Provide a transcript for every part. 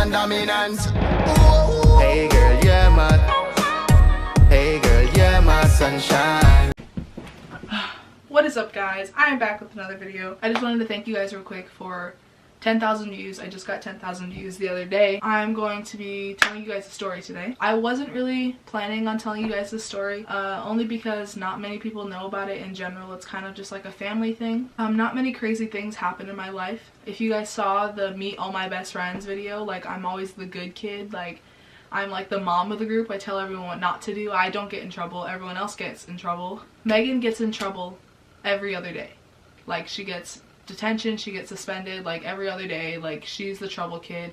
dominant. Hey girl, you're my sunshine. What is up, guys? I am back with another video. I just wanted to thank you guys real quick for 10,000 views. I just got 10,000 views the other day. I'm going to be telling you guys a story today. I wasn't really planning on telling you guys this story, only because not many people know about it in general. It's kind of just like a family thing. Not many crazy things happen in my life. If you guys saw the Meet All My Best Friends video, like, I'm always the good kid. Like, I'm like the mom of the group. I tell everyone what not to do. I don't get in trouble. Everyone else gets in trouble. Megan gets in trouble every other day. Like, she gets detention, she gets suspended like every other day. Like, she's the trouble kid.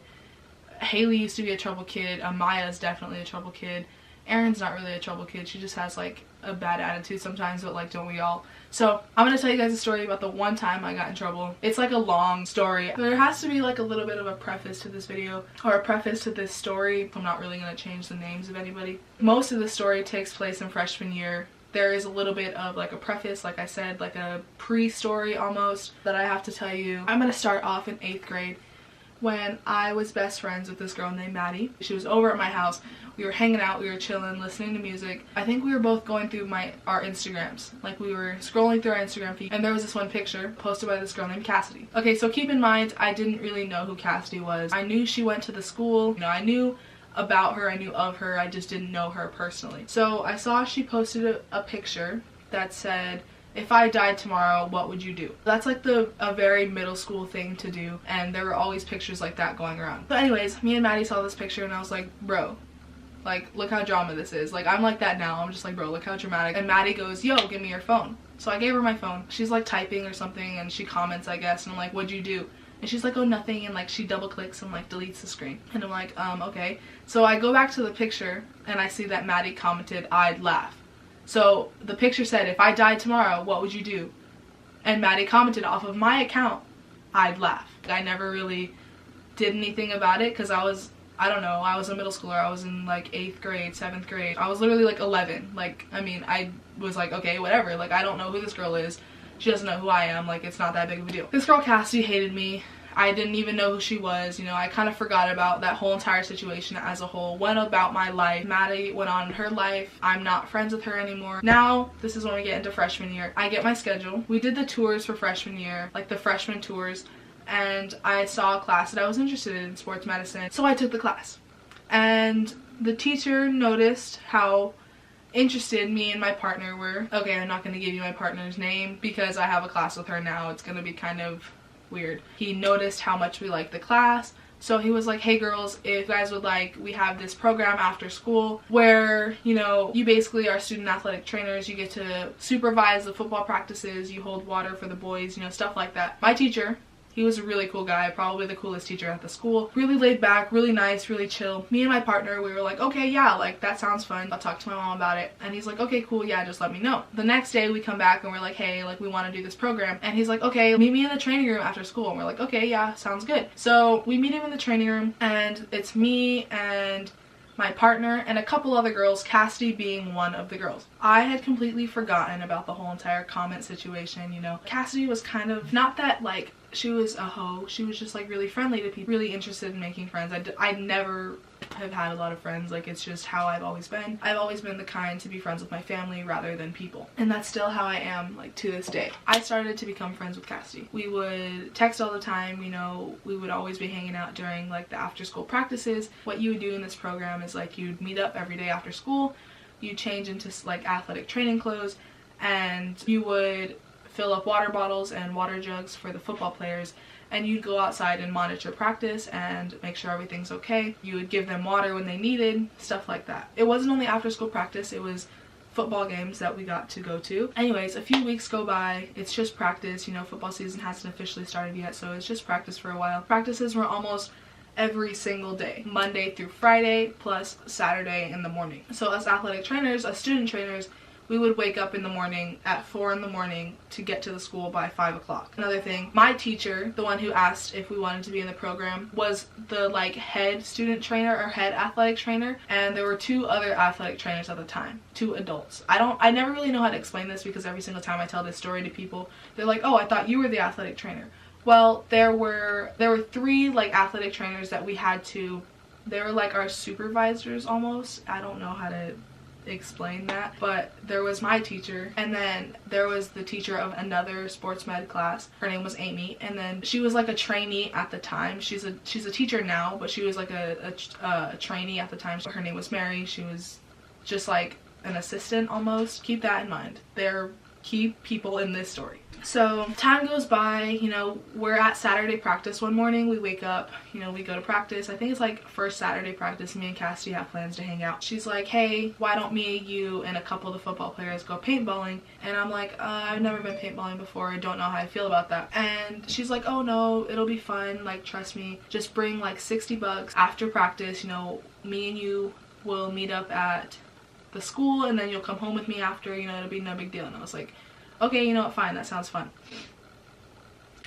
Haley used to be a trouble kid. Amaya's definitely a trouble kid. Erin's not really a trouble kid. She just has like a bad attitude sometimes, but like, don't we all? So I'm gonna tell you guys a story about the one time I got in trouble. It's like a long story. There has to be like a little bit of a preface to this video, or a preface to this story. I'm not really gonna change the names of anybody. Most of the story takes place in freshman year. There is a little bit of like a preface, like I said, like a pre-story almost, that I have to tell you. I'm gonna start off in 8th grade when I was best friends with this girl named Maddie. She was over at my house. We were hanging out, we were chilling, listening to music. I think we were both going through our Instagrams. Like, we were scrolling through our Instagram feed, and there was this one picture posted by this girl named Cassidy. Okay, so keep in mind, I didn't really know who Cassidy was. I knew she went to the school. You know, I knew about her, I knew of her, I just didn't know her personally. So I saw she posted a picture that said, "If I died tomorrow, what would you do?" That's like a very middle school thing to do, and there were always pictures like that going around. But anyways, me and Maddie saw this picture and I was like, bro, like, look how drama this is. Like, I'm like that now. I'm just like, bro, look how dramatic. And Maddie goes, yo, give me your phone. So I gave her my phone. She's like typing or something and she comments, I guess, and I'm like, what'd you do? And she's like, oh, nothing, and like she double clicks and like deletes the screen. And I'm like, okay. So I go back to the picture and I see that Maddie commented, I'd laugh. So the picture said, if I died tomorrow, what would you do? And Maddie commented off of my account, I'd laugh. I never really did anything about it because I don't know, I was a middle schooler. I was in like 8th grade, 7th grade. I was literally like 11. Like, I mean, I was like, okay, whatever. Like, I don't know who this girl is. She doesn't know who I am. Like, it's not that big of a deal. This girl Cassidy hated me. I didn't even know who she was. You know, I kind of forgot about that whole entire situation as a whole. Went about my life. Maddie went on her life. I'm not friends with her anymore. Now, this is when we get into freshman year. I get my schedule. We did the tours for freshman year, like the freshman tours, and I saw a class that I was interested in, sports medicine. So I took the class. And the teacher noticed how interested me and my partner were. Okay, I'm not going to give you my partner's name because I have a class with her now. It's going to be kind of weird. He noticed how much we liked the class, so he was like, hey girls, if you guys would like, we have this program after school where, you know, you basically are student athletic trainers. You get to supervise the football practices, you hold water for the boys, you know, stuff like that. My teacher, he was a really cool guy, probably the coolest teacher at the school. Really laid back, really nice, really chill. Me and my partner, we were like, okay, yeah, like, that sounds fun. I'll talk to my mom about it. And he's like, okay, cool, yeah, just let me know. The next day we come back and we're like, hey, like, we want to do this program. And he's like, okay, meet me in the training room after school. And we're like, okay, yeah, sounds good. So we meet him in the training room, and it's me and my partner and a couple other girls, Cassidy being one of the girls. I had completely forgotten about the whole entire comment situation, you know. Cassidy was kind of, not that like she was a hoe, she was just like really friendly to people, really interested in making friends. I never have had a lot of friends. Like, it's just how I've always been. I've always been the kind to be friends with my family rather than people, and that's still how I am, like, to this day. I started to become friends with Cassidy. We would text all the time, you know, we would always be hanging out during like the after school practices. What you would do in this program is like, you'd meet up every day after school, you change into like athletic training clothes, and you would fill up water bottles and water jugs for the football players, and you'd go outside and monitor practice and make sure everything's okay. You would give them water when they needed, stuff like that. It wasn't only after school practice, it was football games that we got to go to. Anyways, a few weeks go by, it's just practice, you know, football season hasn't officially started yet, so it's just practice for a while. Practices were almost every single day, Monday through Friday plus Saturday in the morning. So as athletic trainers, as student trainers, we would wake up in the morning at 4 in the morning to get to the school by 5 o'clock. Another thing, my teacher, the one who asked if we wanted to be in the program, was the like head student trainer or head athletic trainer, and there were 2 other athletic trainers at the time, 2 adults. I never really know how to explain this because every single time I tell this story to people, they're like, oh, I thought you were the athletic trainer. Well, there were 3 like athletic trainers that we had to, they were like our supervisors almost. I don't know how to explain that, but there was my teacher, and then there was the teacher of another sports med class. Her name was Amy, and then she was like a trainee at the time. She's a teacher now, but she was like a trainee at the time. So her name was Mary. She was just like an assistant almost. Keep that in mind. They're key people in this story. So time goes by, you know, we're at Saturday practice one morning. We wake up, you know, we go to practice. I think it's like first Saturday practice. Me and Cassidy have plans to hang out. She's like, hey, why don't me, you, and a couple of the football players go paintballing? And I'm like, I've never been paintballing before. I don't know how I feel about that. And she's like, oh no, it'll be fun. Like, trust me. Just bring like $60 after practice. You know, me and you will meet up at the school, and then you'll come home with me after. You know, it'll be no big deal. And I was like, okay, you know what, fine, that sounds fun.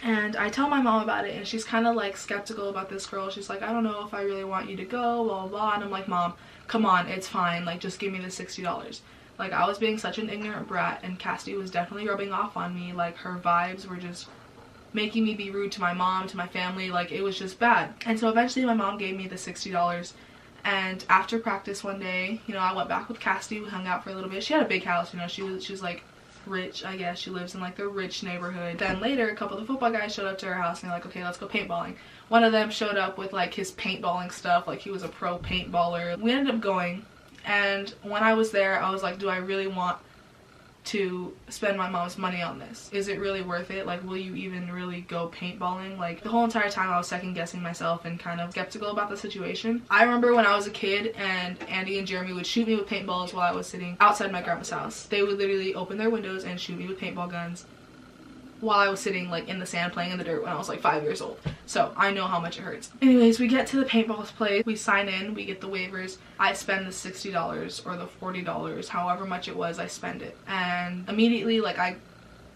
And I tell my mom about it, and she's kind of like skeptical about this girl. She's like, I don't know if I really want you to go, blah, blah, blah. And I'm like, Mom, come on, it's fine. Like, just give me the $60. Like, I was being such an ignorant brat, and Cassidy was definitely rubbing off on me. Like, her vibes were just making me be rude to my mom, to my family. Like, it was just bad. And so eventually my mom gave me the $60. And after practice one day, you know, I went back with Cassidy. We hung out for a little bit. She had a big house, you know, she was like rich, I guess. She lives in like the rich neighborhood. Then later, a couple of the football guys showed up to her house, and they're like, okay, let's go paintballing. One of them showed up with like his paintballing stuff, like he was a pro paintballer. We ended up going, and when I was there, I was like, do I really want to spend my mom's money on this? Is it really worth it? Like, will you even really go paintballing? Like, the whole entire time I was second guessing myself and kind of skeptical about the situation. I remember when I was a kid and Andy and Jeremy would shoot me with paintballs while I was sitting outside my grandma's house. They would literally open their windows and shoot me with paintball guns while I was sitting like in the sand playing in the dirt when I was like 5 years old. So I know how much it hurts. Anyways, we get to the paintball place, we sign in, we get the waivers. I spend the $60 or the $40, however much it was, I spend it. And immediately, like, I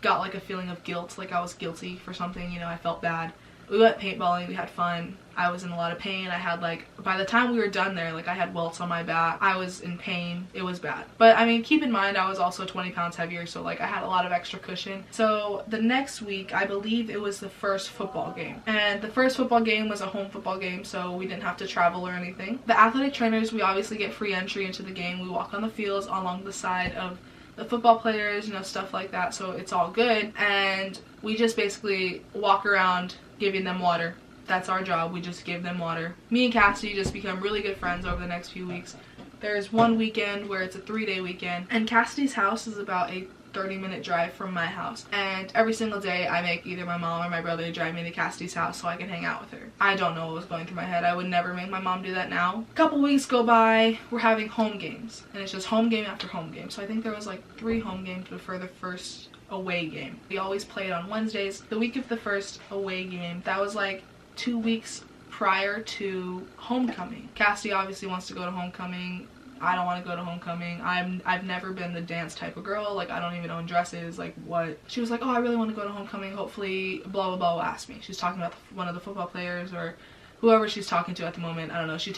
got like a feeling of guilt, like I was guilty for something, you know, I felt bad. We went paintballing, we had fun. I was in a lot of pain. I had like, by the time we were done there, like I had welts on my back. I was in pain. It was bad. But I mean, keep in mind, I was also 20 pounds heavier, so like I had a lot of extra cushion. So the next week, I believe it was the first football game. And the first football game was a home football game, so we didn't have to travel or anything. The athletic trainers, we obviously get free entry into the game. We walk on the fields along the side of the football players, you know, stuff like that, so it's all good. And we just basically walk around giving them water. That's our job. We just give them water. Me and Cassidy just become really good friends over the next few weeks. There's one weekend where it's a 3-day weekend, and Cassidy's house is about a 30-minute drive from my house. And every single day I make either my mom or my brother drive me to Cassidy's house so I can hang out with her. I don't know what was going through my head. I would never make my mom do that now. A couple weeks go by, we're having home games, and it's just home game after home game. So I think there was like 3 home games before the first away game. We always played on Wednesdays. The week of the first away game, that was like 2 weeks prior to homecoming. Cassidy obviously wants to go to homecoming. I don't want to go to homecoming. I've never been the dance type of girl. Like, I don't even own dresses. Like, what? She was like, oh, I really want to go to homecoming. Hopefully blah blah blah will ask me. She's talking about one of the football players or whoever she's talking to at the moment. I don't know. She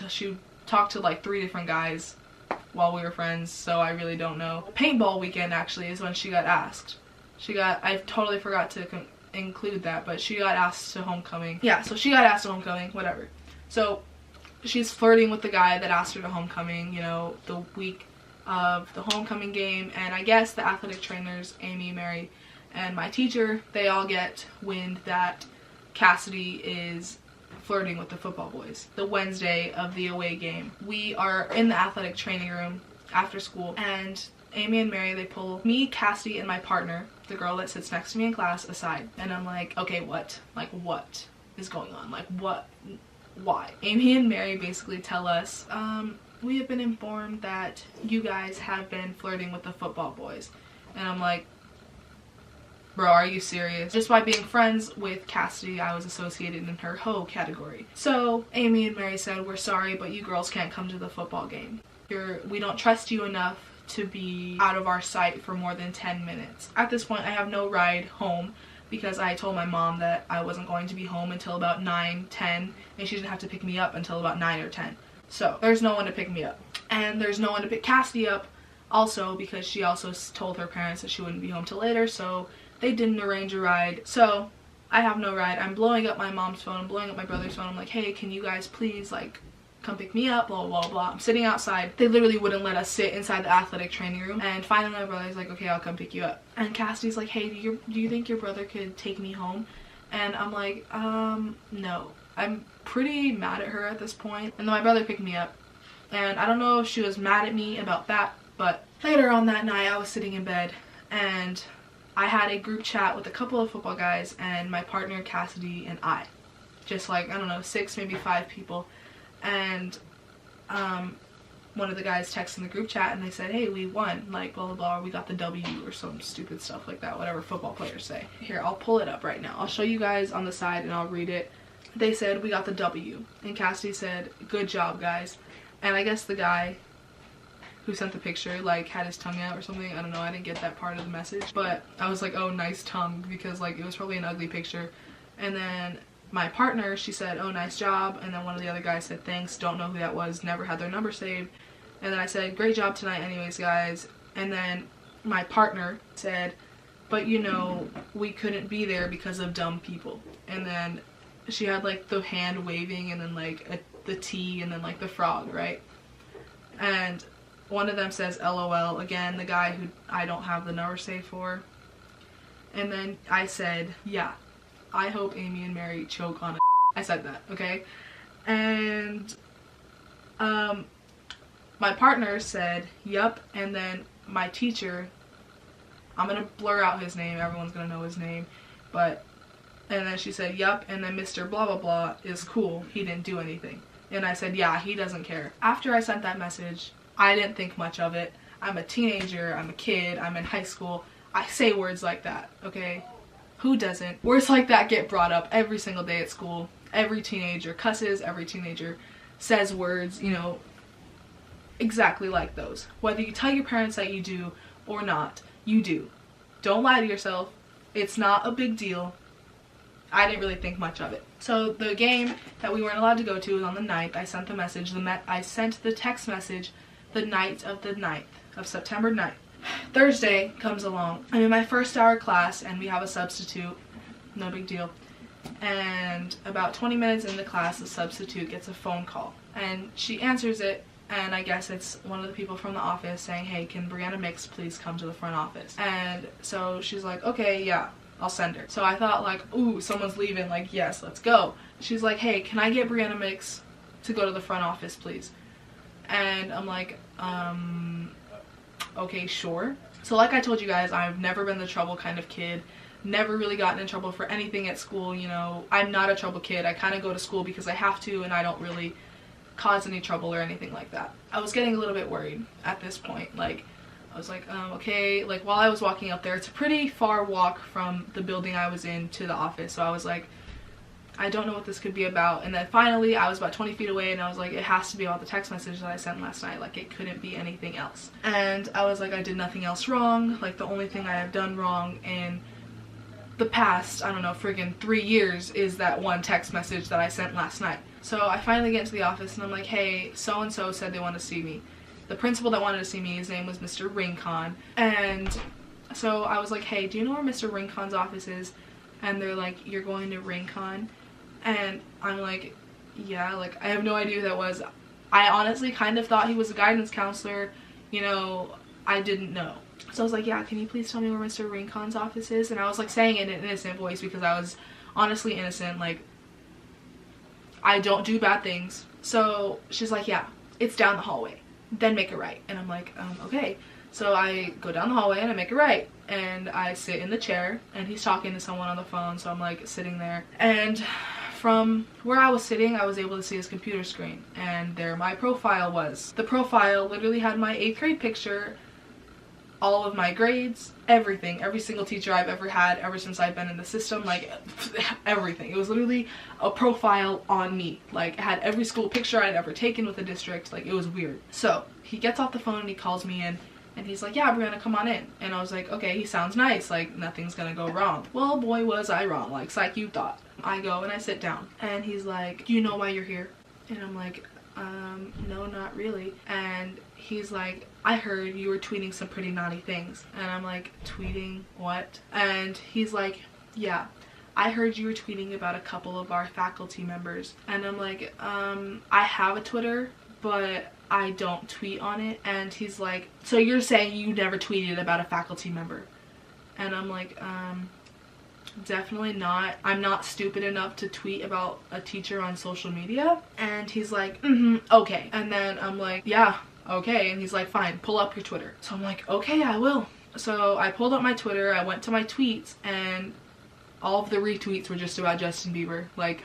talked to like 3 different guys while we were friends, so I really don't know. Paintball weekend actually is when she got asked. I totally forgot to include that, but she got asked to homecoming. Yeah, so she got asked to homecoming, whatever. So she's flirting with the guy that asked her to homecoming, you know, the week of the homecoming game. And I guess the athletic trainers, Amy, Mary, and my teacher, they all get wind that Cassidy is flirting with the football boys. The Wednesday of the away game, we are in the athletic training room after school, and Amy and Mary, they pull me, Cassidy, and my partner, the girl that sits next to me in class, aside. And I'm like, okay, what? Like, what is going on? Like, what? Why? Amy and Mary basically tell us, we have been informed that you guys have been flirting with the football boys. And I'm like, bro, are you serious? Just by being friends with Cassidy, I was associated in her hoe category. So Amy and Mary said, we're sorry, but you girls can't come to the football game. We don't trust you enough to be out of our sight for more than 10 minutes. At this point, I have no ride home because I told my mom that I wasn't going to be home until about 9, 10, and she didn't have to pick me up until about 9 or 10. So there's no one to pick me up. And there's no one to pick Cassidy up also because she also told her parents that she wouldn't be home till later, so they didn't arrange a ride. So I have no ride. I'm blowing up my mom's phone, I'm blowing up my brother's phone. I'm like, hey, can you guys please like come pick me up, blah blah blah. I'm sitting outside. They literally wouldn't let us sit inside the athletic training room. And finally my brother's like, okay, I'll come pick you up. And Cassidy's like, hey, do you think your brother could take me home? And I'm like, no. I'm pretty mad at her at this point. And then my brother picked me up, and I don't know if she was mad at me about that, but later on that night I was sitting in bed and I had a group chat with a couple of football guys and my partner Cassidy and I. Just like, I don't know, 6, maybe 5 people. And one of the guys texted in the group chat and they said, hey, we won, like blah blah blah, or we got the W or some stupid stuff like that, whatever football players say. Here, I'll pull it up right now. I'll show you guys on the side and I'll read it. They said, we got the W. And Cassidy said, good job, guys. And I guess the guy who sent the picture like had his tongue out or something. I don't know, I didn't get that part of the message, but I was like, oh, nice tongue, because like it was probably an ugly picture. And then my partner, she said, oh, nice job. And then one of the other guys said, thanks, don't know who that was, never had their number saved. And then I said, great job tonight anyways, guys. And then my partner said, but you know, we couldn't be there because of dumb people. And then she had like the hand waving and then like the T and then like the frog, right? And one of them says LOL, again, the guy who I don't have the number saved for. And then I said, yeah, I hope Amy and Mary choke on it. I said that, okay? And my partner said, yup. And then my teacher, I'm gonna blur out his name, everyone's gonna know his name, but, and then she said, yup. And then Mr. blah blah blah is cool, he didn't do anything. And I said, yeah, he doesn't care. After I sent that message, I didn't think much of it. I'm a teenager, I'm a kid, I'm in high school. I say words like that, okay? Who doesn't? Words like that get brought up every single day at school. Every teenager cusses, every teenager says words, you know, exactly like those. Whether you tell your parents that you do or not, you do. Don't lie to yourself. It's not a big deal. I didn't really think much of it. So the game that we weren't allowed to go to was on the 9th. I sent the message. I sent the text message the night of the 9th of September 9th. Thursday comes along. I'm in my first hour class and we have a substitute. No big deal. And about 20 minutes into class, the substitute gets a phone call. And she answers it, and I guess it's one of the people from the office saying, hey, can Breyanna Mix please come to the front office? And so she's like, okay, yeah, I'll send her. So I thought like, ooh, someone's leaving, like, yes, let's go. She's like, hey, can I get Breyanna Mix to go to the front office, please? And I'm like, okay, sure. So like I told you guys, I've never been the trouble kind of kid. Never really gotten in trouble for anything at school, you know. I'm not a trouble kid. I kind of go to school because I have to, and I don't really cause any trouble or anything like that. I was getting a little bit worried at this point. Like, I was like, okay, like while I was walking up there, it's a pretty far walk from the building I was in to the office. So I was like, I don't know what this could be about. And then finally I was about 20 feet away and I was like, it has to be about the text message that I sent last night. Like, it couldn't be anything else. And I was like, I did nothing else wrong. Like, the only thing I have done wrong in the past, I don't know, friggin' 3 years is that one text message that I sent last night. So I finally get into the office and I'm like, hey, so-and-so said they want to see me. The principal that wanted to see me, his name was Mr. Rincon. And so I was like, hey, do you know where Mr. Rincon's office is? And they're like, you're going to Rincon? And I'm like, yeah, like, I have no idea who that was. I honestly kind of thought he was a guidance counselor, you know, I didn't know. So I was like, yeah, can you please tell me where Mr. Rincon's office is? And I was like saying it in an innocent voice because I was honestly innocent, like, I don't do bad things. So she's like, yeah, it's down the hallway, then make a right. And I'm like, okay. So I go down the hallway and I make a right, and I sit in the chair and he's talking to someone on the phone, so I'm like sitting there, and from where I was sitting I was able to see his computer screen, and there my profile was. The profile literally had my 8th grade picture, all of my grades, everything, every single teacher I've ever had ever since I've been in the system, like everything. It was literally a profile on me. Like, it had every school picture I'd ever taken with the district. Like, it was weird. So he gets off the phone and he calls me in and he's like, yeah, Breyanna, come on in. And I was like, okay, he sounds nice, like nothing's gonna go wrong. Well, boy, was I wrong, like psych you thought. I go and I sit down and he's like, do you know why you're here? And I'm like, no, not really. And he's like, I heard you were tweeting some pretty naughty things. And I'm like, tweeting what? And he's like, yeah, I heard you were tweeting about a couple of our faculty members. And I'm like, I have a Twitter, but I don't tweet on it. And he's like, so you're saying you never tweeted about a faculty member? And I'm like, definitely not. I'm not stupid enough to tweet about a teacher on social media. And he's like, okay. And then I'm like, yeah, okay. And he's like, fine, pull up your Twitter. So I'm like, okay, I will. So I pulled up my Twitter, I went to my tweets, and all of the retweets were just about Justin Bieber. Like,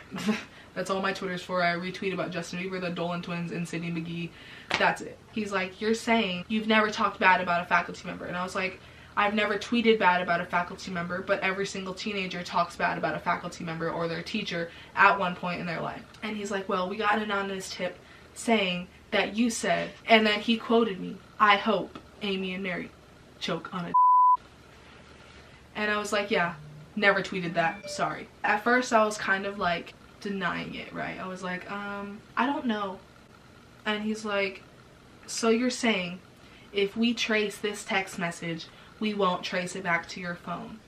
that's all my Twitter's for. I retweet about Justin Bieber, the Dolan twins, and Sydney McGee. That's it. He's like, you're saying you've never talked bad about a faculty member. And I was like, I've never tweeted bad about a faculty member, but every single teenager talks bad about a faculty member or their teacher at one point in their life. And he's like, well, we got an anonymous tip saying that you said, and then he quoted me, I hope Amy and Mary choke on a and I was like, yeah, never tweeted that, sorry. At first I was kind of like denying it, right? I was like, I don't know. And he's like, so you're saying if we trace this text message, we won't trace it back to your phone?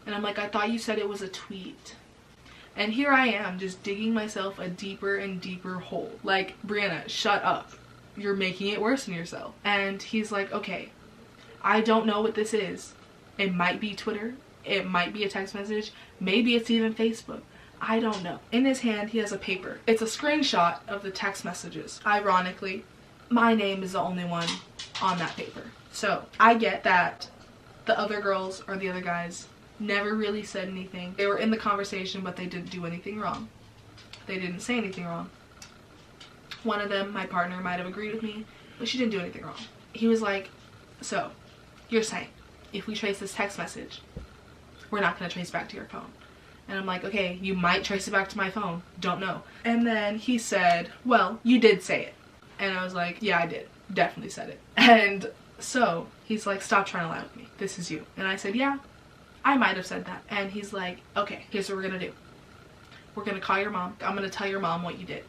And I'm like, I thought you said it was a tweet. And here I am just digging myself a deeper and deeper hole. Like, Breyanna, shut up. You're making it worse than yourself. And he's like, okay, I don't know what this is. It might be Twitter. It might be a text message. Maybe it's even Facebook. I don't know. In his hand, he has a paper. It's a screenshot of the text messages. Ironically, my name is the only one on that paper. So I get that the other girls or the other guys never really said anything. They were in the conversation, but they didn't do anything wrong. They didn't say anything wrong. One of them, my partner, might have agreed with me, but she didn't do anything wrong. He was like, so you're saying if we trace this text message, we're not going to trace back to your phone? And I'm like, okay, you might trace it back to my phone. Don't know. And then he said, well, you did say it. And I was like, yeah, I did. Definitely said it. And so he's like, stop trying to lie with me. This is you. And I said, yeah, I might have said that. And he's like, okay, here's what we're going to do. We're going to call your mom. I'm going to tell your mom what you did.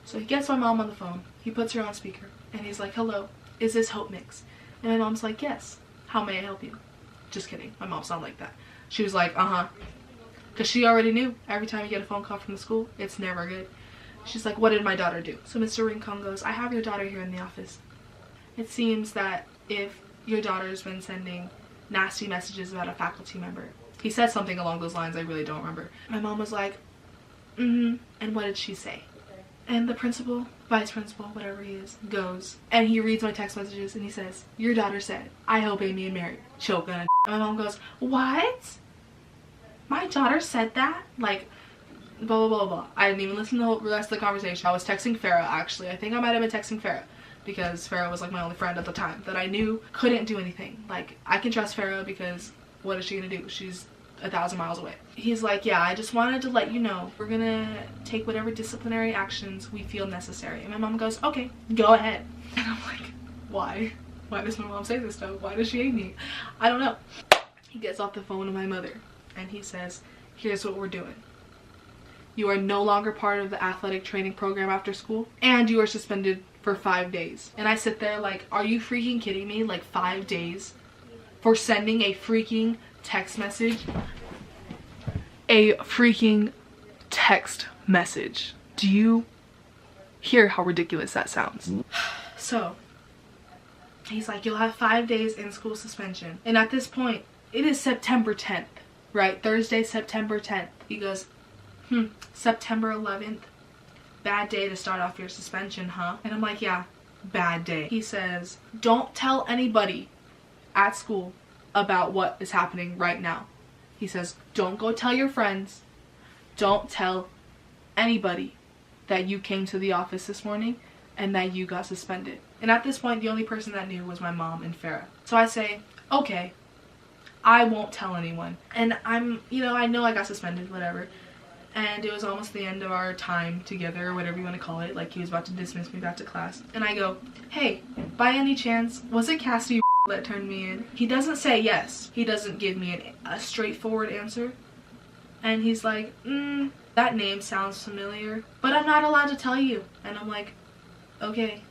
So he gets my mom on the phone. He puts her on speaker. And he's like, hello, is this Hope Mix? And my mom's like, yes. How may I help you? Just kidding. My mom's not like that. She was like, because she already knew every time you get a phone call from the school, it's never good. She's like, what did my daughter do? So Mr. Rincon goes, I have your daughter here in the office. It seems that if your daughter's been sending nasty messages about a faculty member. He said something along those lines, I really don't remember. My mom was like, and what did she say? And the principal, vice principal, whatever he is, goes and he reads my text messages and he says, your daughter said, I hope Amy and Mary choke on a. My mom goes, what? My daughter said that? Like, blah, blah, blah, blah. I didn't even listen to the rest of the conversation. I was texting Farah, actually. I think I might have been texting Farah because Farah was like my only friend at the time that I knew couldn't do anything. Like, I can trust Farah because what is she gonna do? She's 1,000 miles away. He's like, yeah, I just wanted to let you know we're gonna take whatever disciplinary actions we feel necessary. And my mom goes, okay, go ahead. And I'm like, why? Why does my mom say this stuff? Why does she hate me? I don't know. He gets off the phone with my mother and he says, here's what we're doing. You are no longer part of the athletic training program after school and you are suspended for 5 days. And I sit there like, are you freaking kidding me? Like 5 days for sending a freaking text message? A freaking text message. Do you hear how ridiculous that sounds? So he's like, you'll have 5 days in school suspension. And at this point, it is September 10th, right? Thursday, September 10th. He goes, September 11th. Bad day to start off your suspension, huh? And I'm like, yeah, bad day. He says, don't tell anybody at school about what is happening right now. He says, don't go tell your friends. Don't tell anybody that you came to the office this morning and that you got suspended. And at this point, the only person that knew was my mom and Farah. So I say, okay, I won't tell anyone. And I'm, I know I got suspended, whatever. And it was almost the end of our time together, or whatever you want to call it. Like, he was about to dismiss me back to class. And I go, hey, by any chance, was it Cassidy that turned me in? He doesn't say yes. He doesn't give me a straightforward answer. And he's like, that name sounds familiar, but I'm not allowed to tell you. And I'm like, okay,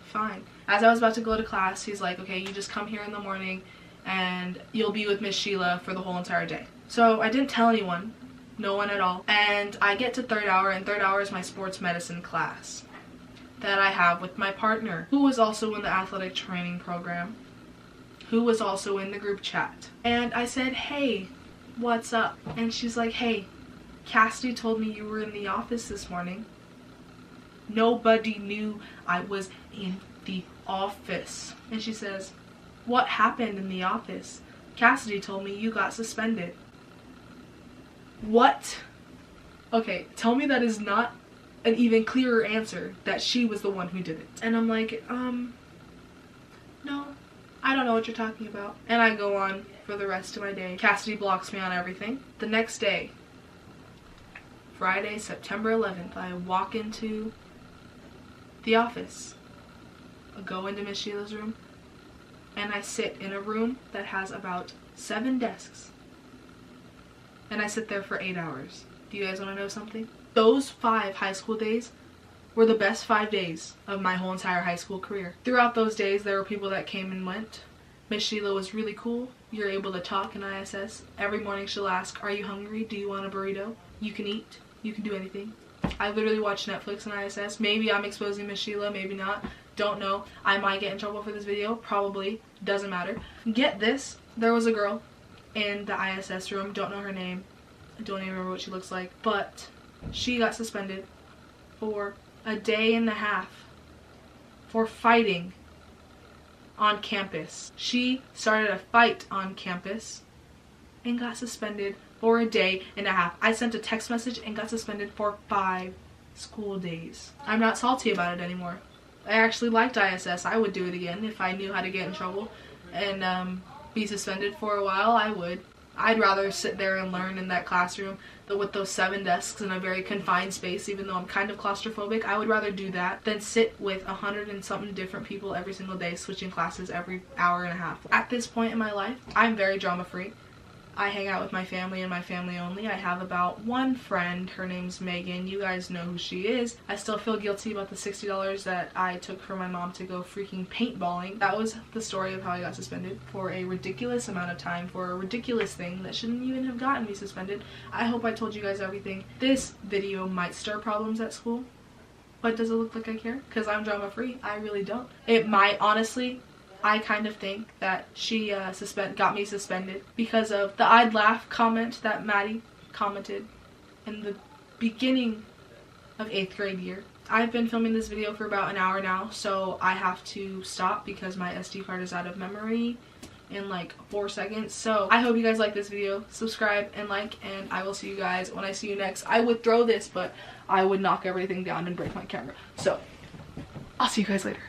fine. As I was about to go to class, he's like, okay, you just come here in the morning and you'll be with Miss Sheila for the whole entire day. So I didn't tell anyone, no one at all. And I get to third hour, and third hour is my sports medicine class that I have with my partner, who was also in the athletic training program, who was also in the group chat. And I said, hey, what's up? And she's like, hey, Cassidy told me you were in the office this morning. Nobody knew I was in the office. And she says, what happened in the office? Cassidy told me you got suspended. What? Okay, tell me that is not an even clearer answer that she was the one who did it. And I'm like, no, I don't know what you're talking about. And I go on for the rest of my day. Cassidy blocks me on everything. The next day, Friday, September 11th, I walk into the office. I go into Miss Sheila's room, and I sit in a room that has about 7 desks. And I sit there for 8 hours. Do you guys want to know something? Those 5 high school days were the best 5 days of my whole entire high school career. Throughout those days, there were people that came and went. Miss Sheila was really cool. You're able to talk in ISS. Every morning she'll ask, are you hungry? Do you want a burrito? You can eat. You can do anything. I literally watch Netflix in ISS. Maybe I'm exposing Miss Sheila, maybe not. Don't know. I might get in trouble for this video. Probably. Doesn't matter. Get this. There was a girl in the ISS room. Don't know her name. I don't even remember what she looks like. But she got suspended for a day and a half for fighting on campus. She started a fight on campus and got suspended for a day and a half. I sent a text message and got suspended for 5 school days. I'm not salty about it anymore. I actually liked ISS. I would do it again if I knew how to get in trouble and be suspended for a while. I would. I'd rather sit there and learn in that classroom with those 7 desks in a very confined space, even though I'm kind of claustrophobic. I would rather do that than sit with 100 and something different people every single day, switching classes every hour and a half. At this point in my life, I'm very drama free. I hang out with my family and my family only. I have about 1 friend. Her name's Megan. You guys know who she is. I still feel guilty about the $60 that I took from my mom to go freaking paintballing. That was the story of how I got suspended for a ridiculous amount of time for a ridiculous thing that shouldn't even have gotten me suspended. I hope I told you guys everything. This video might stir problems at school, but does it look like I care? Because I'm drama free. I really don't. It might, honestly. I kind of think that she got me suspended because of the I'd laugh comment that Maddie commented in the beginning of 8th grade year. I've been filming this video for about an hour now, so I have to stop because my SD card is out of memory in like 4 seconds. So I hope you guys like this video. Subscribe and like, and I will see you guys when I see you next. I would throw this, but I would knock everything down and break my camera. So I'll see you guys later.